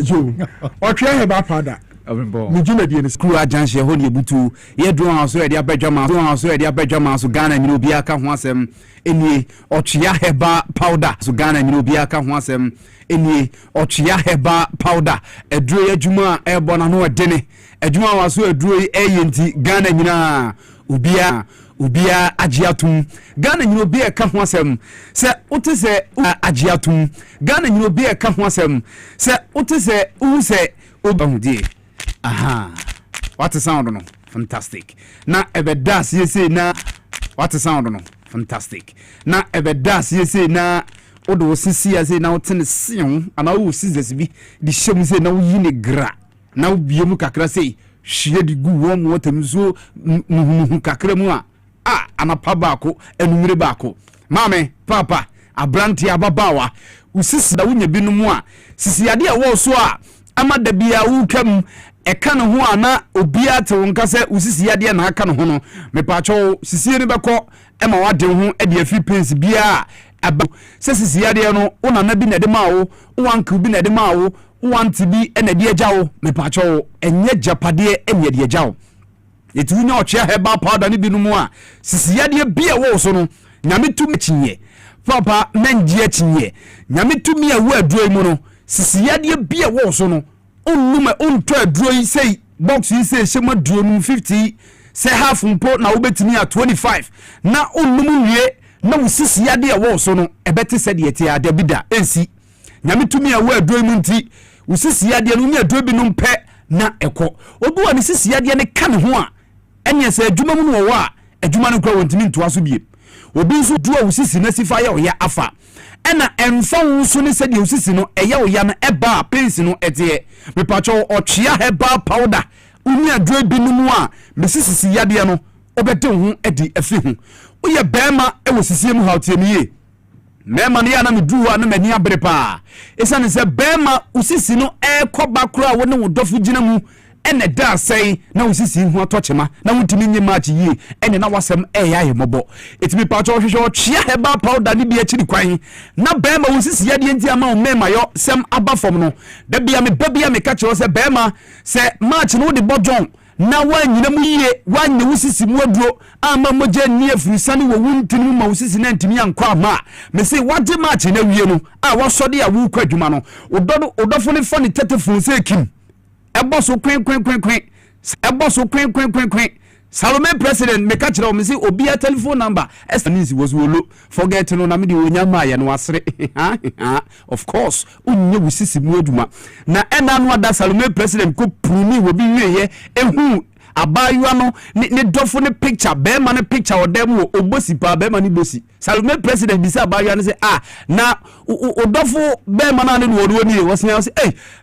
jo ochia heba pada Obrempong me juma die ne crew ajanse ho ne butu ye drone house ready abedwama so Ghana nyino bia ka ho asem enie ochia Herbal powder so Ghana nyino bia ka ho asem enie ochia Herbal powder eduro adwuma ebo na no edene adwuma waso eduro eyenti Ghana nyina ubia agiatum Ghana nyino bia ka ho asem se wote se agiatum Ghana nyino bia ka ho asem se wote se wu se obahudie aha what sound no fantastic na ebedas yesi na what sound no fantastic na ebedas yesi na odo osisi yesi na wotene sion ana wo scissors bi di hyem se na wo yi ne gra na wo bie mu kakra sei hwie di gu wo mo temzo muhu kakra mu a anapa baako enumire baako mame papa abranti ababawa usisi da wonya binumu a sisi ade a wo so a ama da bia wo kam eka no ho ana obia te wonka se usisi ade na aka no ho no mepacho sisi ni beko ema wade ho e de afi pence bia aba se sisi ade no ona na bi na de ma wo wanka bi na de ma wo wanti bi na de agya wo mepacho enye japade enye de agya wo etu nya ochia Herbal powder ni binumu a sisi ade bia wo so no nyame tumi chinye papa menjie chinye nyame tumi a wo aduro mu no sisi ade bia wo so no onuma onto aduro yi sei box yi sei shema duro nu 50 se half mpo na wo betimi a 25 na onum wie na wo sisi ade a wo so no ebete se de ete ade bida ensi nyame tumi a wo aduro mu nti wo sisi ade no nya aduro bi no mpe na eko obi wa ne sisi ade ne ka ne ho a enya se adwuma mu no wo a adwuma no kwa wontimi ntoa so bie obi nso duo wo sisi na sifa ya oya afa ena emfa wo so ne se de wo sisi no eya oya no eba pensi no ete me pacho ochia Herbal powder uni aduro bi no mu a me sisi yade no obete ho edi afi ho oye bema e wo sisi mu hautie miye mema ne ya na me duwa na mani abere pa esa ne se bema usisi no e koba kura wo ne wo dofo gina mu ene da sei na usisi hu atochema na wutimi nye match yi ene na wasem ya yemobo etimi pa cho hwehwe ochia Herbal powder ni bi akiri kwan na bema usisi yade enti ama o mema yo sem aba fom no da bia me ka che se bema se match no de bodjon na wanyina mu yie wanye usisi mu aduro ama moje ni afrisane wo wuntini ma usisi na ntimi ankwa ama me se wade match na wie no a wasode ya wu kwadwuma no odofo ne fo ne tetefo se kim ebo so kwen ebo so kwen Salome president me catch me say obi a telephone number estanisi was wolo forget no na me de onya ma ye no asre of course unye wusisi mu aduma na ena no ada Salome president ko pruni wo bi wiye ehu abayua no ne dofo ne picture be ma ne picture odem wo obosi pa be ma ne bosi Salome president bi say abayua ne say na odofo be ma na ne wo ni wo say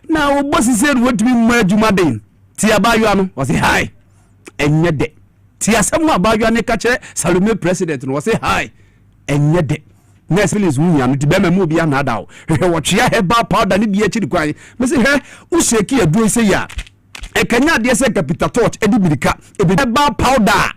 na obosi say wotumi mu aduma den ti abayua no wo say hi enye de ti asemu abayua ne ka kire Salome president no wo say hi enye de next feelings wunya no ti be ma mu obi anada wo hwe wo twea Herbal powder ne bi akiri kwan me say he wo sheki aduro say ya ekanya de se capital torch edibirika Herbal powder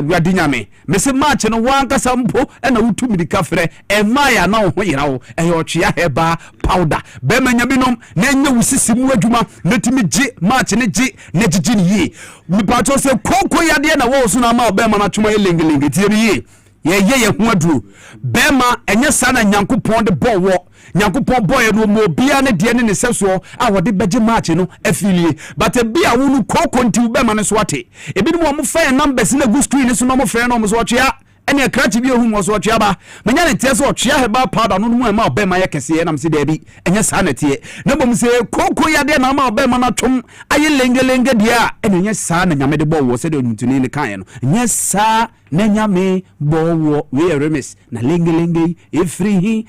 we adinyame me se match no wanka sampo na wutu mirika frɛ emaya na ho yira wo ochia Herbal powder be manya binom na nya wusisi mu adwuma na timi gi match ne gi na gigi ne yi mi pato se koko yade na wo so na ma be ma na twoma elengelenge tie ne yi ye ho aduro be ma enye sana nyankopɔn de bɔ wo nyankopɔn boy no mo bia ne de ne seso a wode beje match no afilie but bia wo no koko nti be ma ne so ate ebi no mo fa numbers na go screen so no mo fa no mo so twea ene krachi bi ohun mo so twea ba menya ne tie so twea Herbal powder no mo ma be ma ye kese na mse da bi enye sa na tie na bom se koko ya de na ma be ma na twom aye lengelenge dia ene enye sa na nyame de bo wo se de ntuni ne kan no enye sa na nyame bo wo we remis na lengelenge efrihi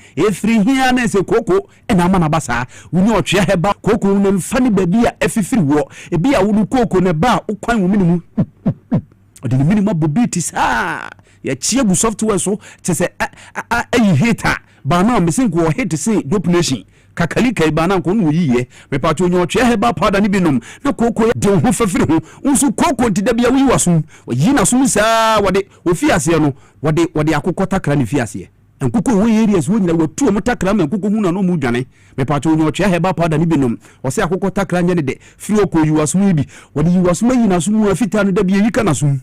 ana se koko ena ama na basa wuni otwea Herbal koko no mfani babi a efifiri wo ebi a wunu koko ne ba ukwan wo minimu odi ni minimu bobiti sa ya chiegu software so te se ayi hater ba na me sin ko hate say population kakalika ibana ko no yiye me pa to nyo twea Herbal powder ni binom na koko de ho fafiri ho unsu koko ntida bia wi wasum yi na sum sa wode ofiase no wode akokota kra ne fiase nkoko wo areas wo nyina watu mo takra ma nkoko hu na no mu dwane me pa cho nyo chia Herbal powder ni binom wo se akoko takra nya ne de firi okọ yiwasum bi wo de yiwasum yi na sum afita no da bi yika na sum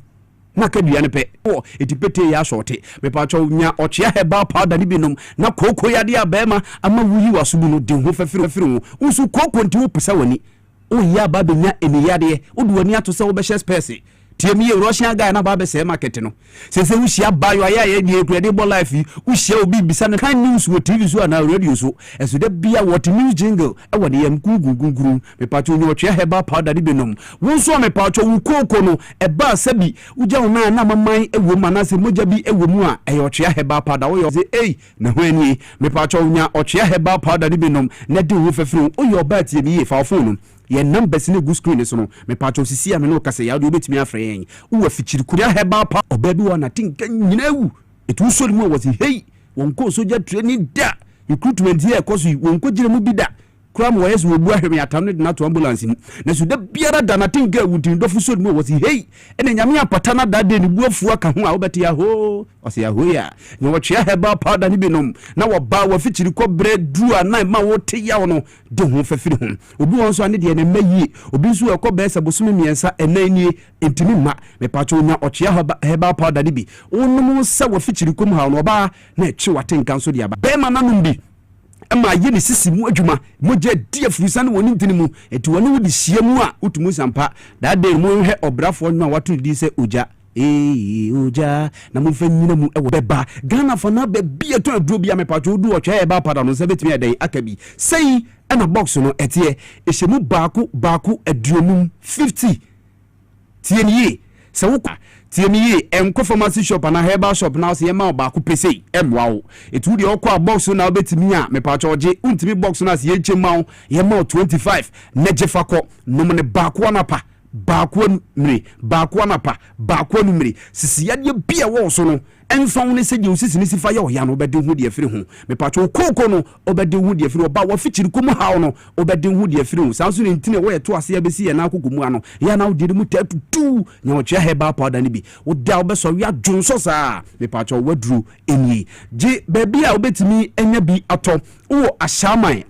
na kadua ne pe o etipete ya shorte me pa cho nya ochia Herbal powder ni binom na koko ya de abema ama wo yiwasum no de ho fafiri usu koko nti wo pesa wani o ya ba be nya eniyade o de wani ato se wo be share space tiemi Russian guy na ba be say market no se we share bayo aya ye die credible life we share obi bisa na kan news wo TV so na radio so eso de bia what news jingle e wode yam guguguru me pacho nyo twa Herbal powder ni benom wo so me pacho wo koko no e ba sabi uja wo na maman ewo mana se moja bi ewo mu a e yo twa Herbal powder wo yo say na ho ani me pacho nya o twa Herbal powder ni benom na de wo fafiri o yo ba tie bi fa phone no ye numbers ne go screen so no me pacho sisi ame no kase ya do betimi afre yen wo afichiri kuria Herbal pa obedu wana tinka nyina wu etu so mu was hey wonko soja training da recruitment here cause wonko gire mu bi da kram wo yes wo bu ahwe atam ne na to ambulance mu na so da biara da na tinka wudin do fu so mu was hey ene nyame apata na da de ne bu afu aka ho a obeti ya ho ose ya ho ya no wo chia Herbal powder ni binom na wo ba wo fichiri ko bread du anan ma wo te ya no de ho fafiri ho obi won so ane de ne mayi obi so ko be sa bosumi miensa enani entimi ma me pacho nya ochia Herbal powder ni bi onum sa wo fichiri kom ha no ba na echi watenkan so de aba be ma nanum bi ama ye ne sisi mu adwuma moje dia furusa ne woni ntini mu eti woni wodi hia mu a utumu sampa da de mu hwe obrafo nwa watu di se oja oja na mu fa nyina mu e beba Ghana for na be bia to aduro bia me pacho du ochwa Herbal powder no se betimi adan akabi sei na box no etie ehemu baako aduonum 50 tieniye se wo tiemiye enko pharmacy shop na Herbal shop na se yema baako pese emwawo etu de okwa box na obetimi a me pacho oje untimi box na se yechemawo yema 25 nejefa ko nomne baako anapa baako numre baako anapa baako numre sisi yade bia wo so no enfa woni se je usisi ni sifa ya oya no obede hu de afiri hu me pacho koko no obede hu de afiri oba wo fichiri kum hawo no obede hu de afiri hu sanso ni ntine wo yeto ase ya besi ya na akokomu ano ya na wodi mu tatu nya wo chia Herbal powder ni bi wo da obeso wi adwonso saa me pacho wadru eni je baby a obetimi enya bi ato wo ashaman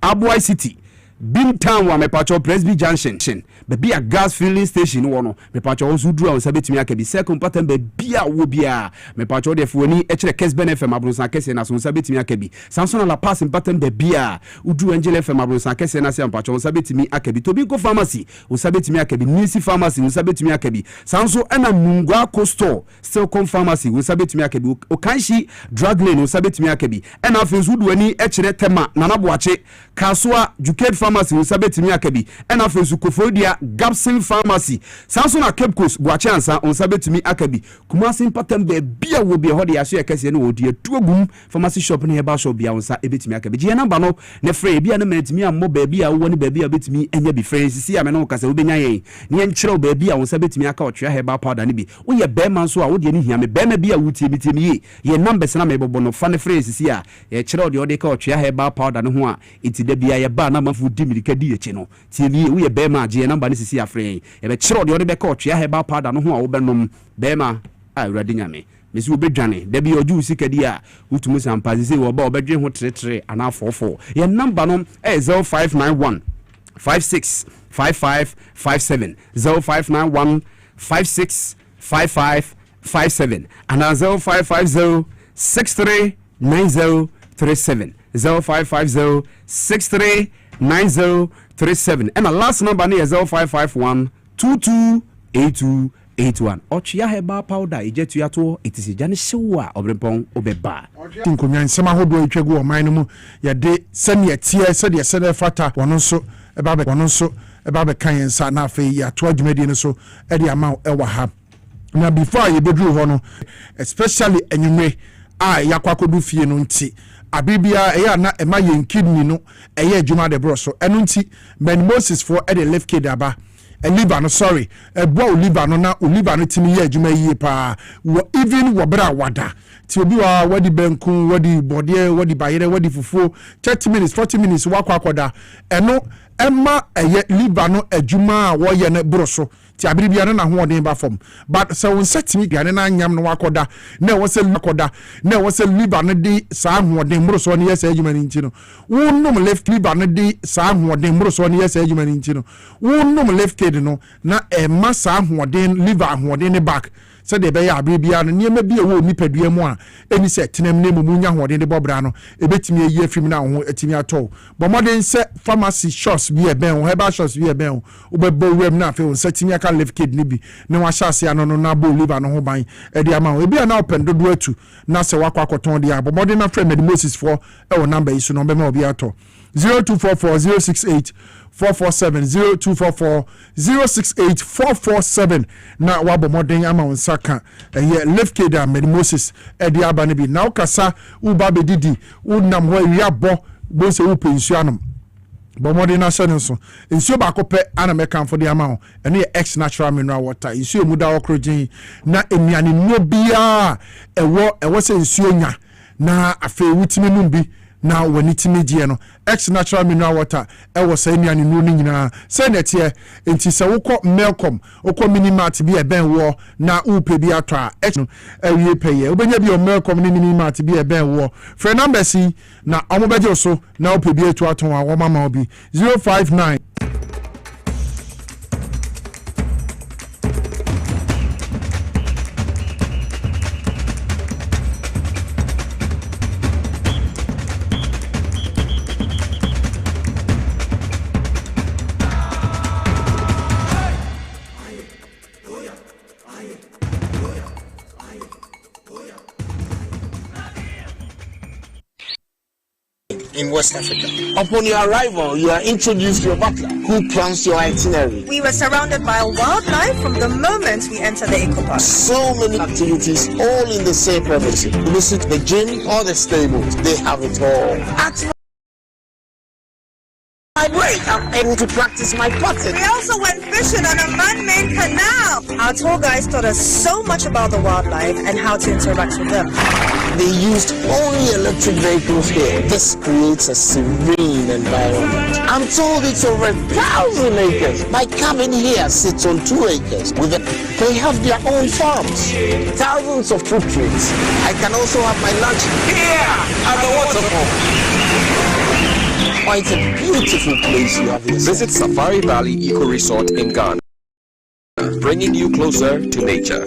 Aboy City Bin Town wa me pacho Presby Junction baby a gas filling station wo no me pacho wo duru a sabetimi akabi second pattern baby a wo bia me pacho de fuani echere Kesben FM abronsan kese na so sabetimi akabi Samson la pass pattern baby a udu Angel FM abronsan kese na se pacho sabetimi akabi Tobinko Pharmacy wo sabetimi akabi Nisi Pharmacy wo sabetimi akabi Sanso ana Nungwa Coastal Stilcom Pharmacy wo sabetimi akabi Okanshi Drug Lane wo sabetimi akabi ana afenzu duani echere Tema Nanaboache Kaswa Juket Pharmacy wo sabetimi akabi ana afenzu Kofodia Gapsin Pharmacy Samson na Cape Coast Boache ansa on sabetimi akabi Kumasi pattern be bia wo bia hode aso yakase ne wodi atuagum pharmacy shop ne Herbal shop bia onsa ebetimi akabi je number no ne frɛ bia ne manetimi ammo ba bia wo ne ba bia betimi enya bi frɛ sisi ame no kasa wo benya yen ne enkyerɛw ba bia onsa betimi aka otwa Herbal powder ne bi wo ye bema so a wo de ne hia me bema bia wutie mitimi ye numbers na me bobo no fa ne frɛ sisi a ye kyerɛw de ode ka otwa Herbal powder ne ho a enti da bia ye ba na mafu di mirika di echi no tie ni wo ye bema je number ne sisi afrɛ ye be kyerɛw de ode be ka otwa Herbal powder ne ho a wo benom bema a urade nyame mesi obedwane da bi oju sikadi a utumu sampazi se wo ba obedwe ho tretre ana 44 ye number no 0591 565557 0591 565557 and 0550 639037 0550 639037 and the last number is 0551 228281 ochia Herbal powder ejetu yato itisi jane shewa Obrempong obeba tinkonya nsema hodo etwagu o man no mu ya de sene tie sede sede fata wono so eba be kan nsa na afi ya to adwumadi ne so e de ama ewa ha na before ye bedru ho no especially enyume a yakwakodu fie no nti abibia eya na ema ye kidney no eye adwuma de bro so eno nti men Moses for e de left kid aba liver no sorry bo liver no na liver no timi ye adwuma yie pa even wobra wada ti obi wa wadi benku wadi bodie wadi bayere wadi fufuo 30 minutes 40 minutes wakwa akoda eno emma eye liver no adwuma a wo ye na bro so ti abiri bia na hoɔden ba fam but so won setimi bia na anyam no wakoda na wo se akoda na wo se liver no di saa hoɔden muro so ne yesa adwuma ni nti no wonnom left liver no di saa hoɔden muro so ne yesa adwuma ni nti no wonnom left kid no na ma saa hoɔden liver hoɔden ne back said the Bay Abibia, and near maybe a wood nipadua moa, any set Tinem name Munya, what in the Bobrano, a bit me a year from now, a timmy at all. But modern set pharmacy shots be a bell, Herbal shots be a bell, Uber Web Naffel, setting a can live kid Nibby, no I shall say, no, Nabo live and home by Eddie amount. Will be an open, do it to Nasa Wakaton the but modern friend made Moses for our number is no more be at all. 0244 068 447 0244 068 447 na wabo modern ama onsaka left kid med Moses edi abanibi na okasa uba bedidi unam ho wiabo bo se wo pensuanum bo modern na so nso nsuo ba kope ana mekan for the amount ene ex natural mineral water nsuo mu da okrogin na emiane no bia ewo se nsuo nya na afi wutimi num bi na wani timidie no ex natural mineral water was any and no nyina senatie enti se wokọ Melcom wokọ minimart bi ben wo na upe bi atwa ex no awie peye obenya bi o Melcom ni minimart bi ben wo for number si na omobeje so na upe bi etu aton wa wo mama obi 059 in West Africa. Upon your arrival, you are introduced to your butler, who plans your itinerary. We were surrounded by wildlife from the moment we entered the eco park. So many activities, all in the same premises. Visit the gym or the stables, they have it all. At my break, I'm able to practice my potting. We also went fishing on a man-made canal. Our tour guides taught us so much about the wildlife and how to interact with them. They used only electric vehicles here. This creates a serene environment. I'm told it's over 1,000 acres. My cabin here sits on 2 acres. They have their own farms, thousands of fruit trees. I can also have my lunch here at the waterfall. Quite a beautiful place you have here. Visit Safari Valley Eco Resort in Ghana, bringing you closer to nature.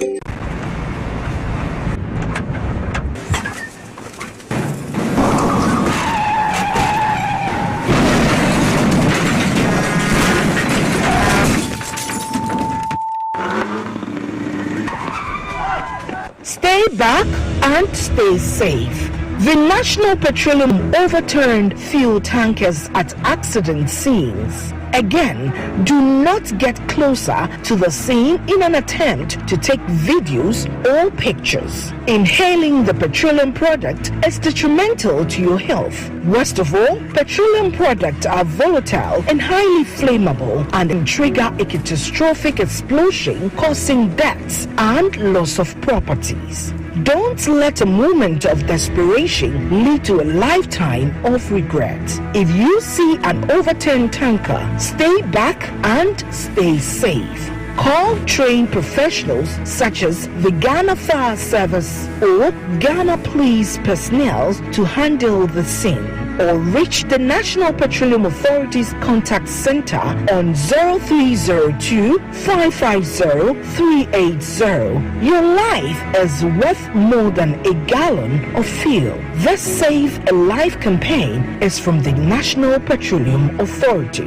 Stay back and stay safe. The National Petroleum overturned fuel tankers at accident scenes. Again, do not get closer to the scene in an attempt to take videos or pictures. Inhaling the petroleum product is detrimental to your health. Worst of all, petroleum products are volatile and highly flammable and can trigger a catastrophic explosion, causing deaths and loss of properties. Don't let a moment of desperation lead to a lifetime of regret. If you see an overturned tanker, stay back and stay safe. Call trained professionals such as the Ghana Fire Service or Ghana Police personnel to handle the scene, or reach the National Petroleum Authority's contact center on 0302 550 380. Your life is worth more than a gallon of fuel. This Save a Life campaign is from the National Petroleum Authority.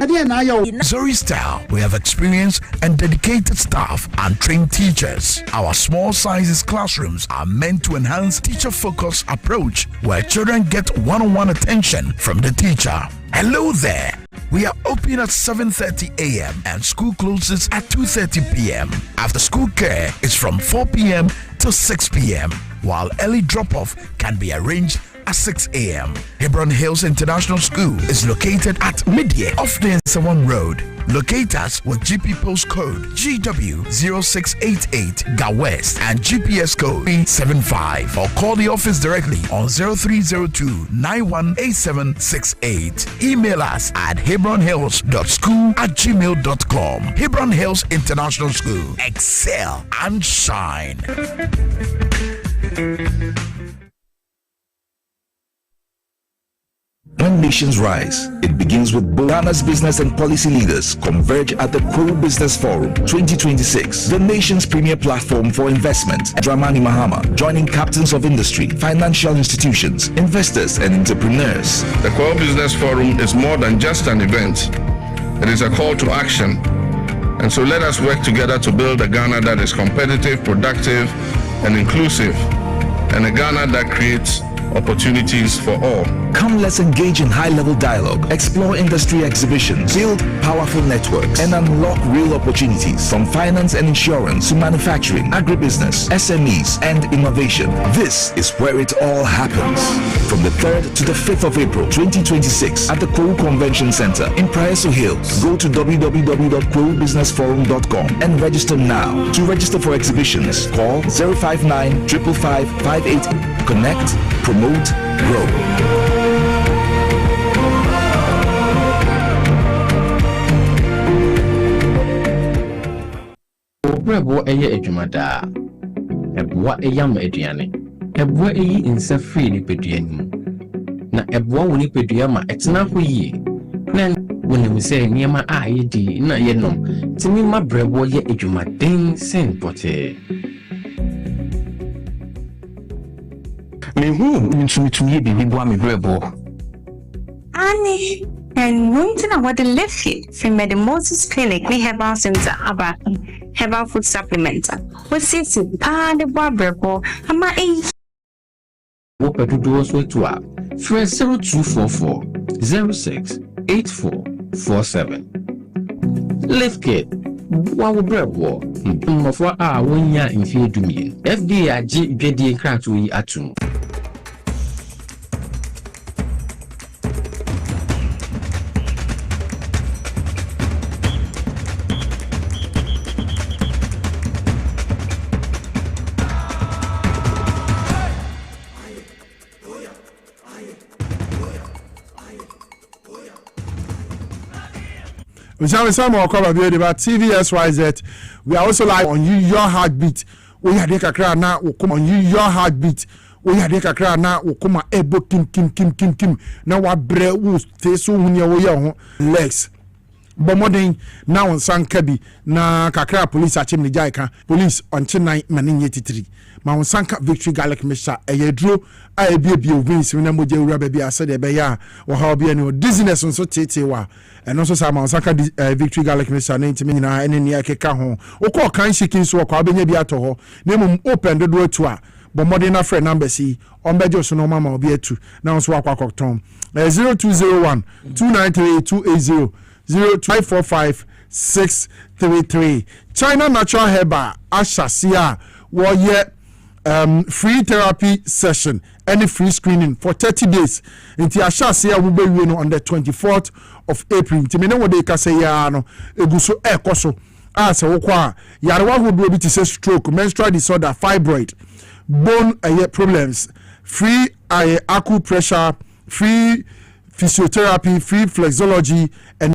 Zori Style, we have experienced and dedicated staff and trained teachers. Our small sizes classrooms are meant to enhance teacher-focused approach where children get one-on-one attention from the teacher. Hello there. We are open at 7:30 a.m. and school closes at 2:30 p.m. After school care is from 4 p.m. to 6 p.m. while early drop-off can be arranged at 6 a.m. Hebron Hills International School is located at Midye off the Nsawam Road. Locate us with GP postcode GW0688 GA West and GPS code 375 or call the office directly on 0302 918768. Email us at hebronhills.school@gmail.com. Hebron Hills International School. Excel and shine. When nations rise, it begins with Ghana's business and policy leaders converge at the Coal Business Forum 2026, the nation's premier platform for investment. Dramani Mahama joining captains of industry, financial institutions, investors, and entrepreneurs. The Coal Business Forum is more than just an event. It is a call to action. And so let us work together to build a Ghana that is competitive, productive, and inclusive, and a Ghana that creates opportunities for all. Come, let's engage in high-level dialogue, explore industry exhibitions, build powerful networks, and unlock real opportunities from finance and insurance to manufacturing, agribusiness, SMEs, and innovation. This is where it all happens. From the 3rd to the 5th of April 2026 at the Coal Convention Center in Praeso Hills. Go to www.coalbusinessforum.com and register now. To register for exhibitions, call 059 555 58. Connect, promote, grow. Obrempong eye adwumada. Eboa eyam aduane. Eboa eyi insa free ni peduanim. Na eboa woni pedua ma etena ho yi. Na woni se niema a yedi na yenom. Timi ma brebo ye adwumaden sen pote. Mehu ntumi bibi boa me brebo. Ani and wanting what the left from the Moses Clinic we have our center about Herbal food supplement. What sits in the brebo ama What do so to up? 0244 068447. Lift kit. What brebo? Mofwa a wonya mfie dumie. FDA agi dwedie krato yi atum. We shall some more cover video about TVSYZ. We are also live on Your Heartbeat. We had a cry now, come on Your Heartbeat. We had a cry now, come on Ebo Kim. Now what bread was so when you legs. Bomoding now on San Kabi na kakra police achim ni jaika police on Chennai manin 83 ma on Sanka Victory Garlic Mixture eyedro ayebie ovins we na moje wura ba bia se de be ya wo ha obi ani dizziness nso tete wa eno so sa ma on Sanka Victory Garlic Mixture na ntimi nyina ene ne akeka ho wo ko kan shikin so kwa obenya bi ato ho na mum open do to a bomoding na friend number si on bejo so no mama obi atu na so akwa kokton 0201 293 280 0245633. China Natural Herbal Ashasia warrior free therapy session any free screening for 30 days. Inti Ashasia will be on the 24th of April. Timene what they can say ya no eguso ekoso as a wokwa yarwa who be able to say stroke, menstrual disorder, fibroid, bone problems, free acupressure, free physiotherapy, free flexology and